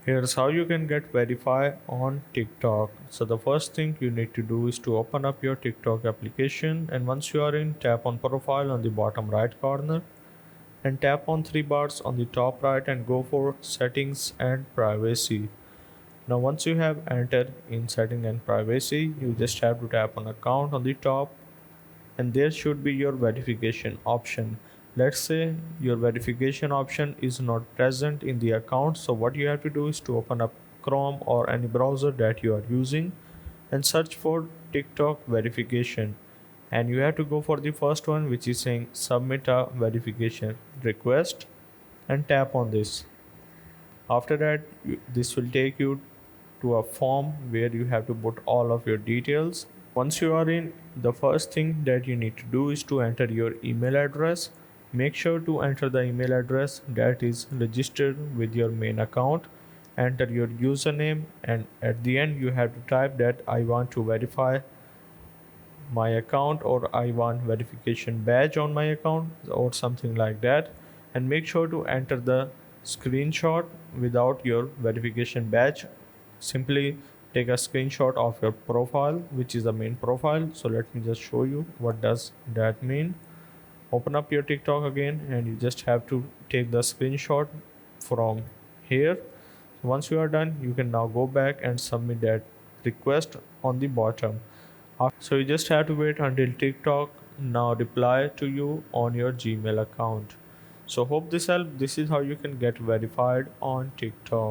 Here's how you can get verified on TikTok. So the first thing you need to do is to open up your TikTok application, and once you are in, tap on profile on the bottom right corner and tap on three bars on the top right and go for settings and privacy. Now once you have entered in setting and privacy, you just have to tap on account on the top and there should be your verification option. Let's say your verification option is not present in the account, so what you have to do is to open up Chrome or any browser that you are using and search for TikTok verification, and you have to go for the first one which is saying submit a verification request and tap on this. After that, this will take you to a form where you have to put all of your details. Once you are in, the first thing that you need to do is to enter your email address. Make sure to enter the email address that is registered with your main account. Enter your username, and at the end you have to type that I want to verify my account, or I want verification badge on my account, or something like that. And make sure to enter the screenshot without your verification badge. Simply take a screenshot of your profile, which is the main profile. So let me just show you what does that mean. Open up your TikTok again and you just have to take the screenshot from here. Once you are done, you can now go back and submit that request on the bottom. So you just have to wait until TikTok now reply to you on your Gmail account. So hope this helped. This is how you can get verified on TikTok.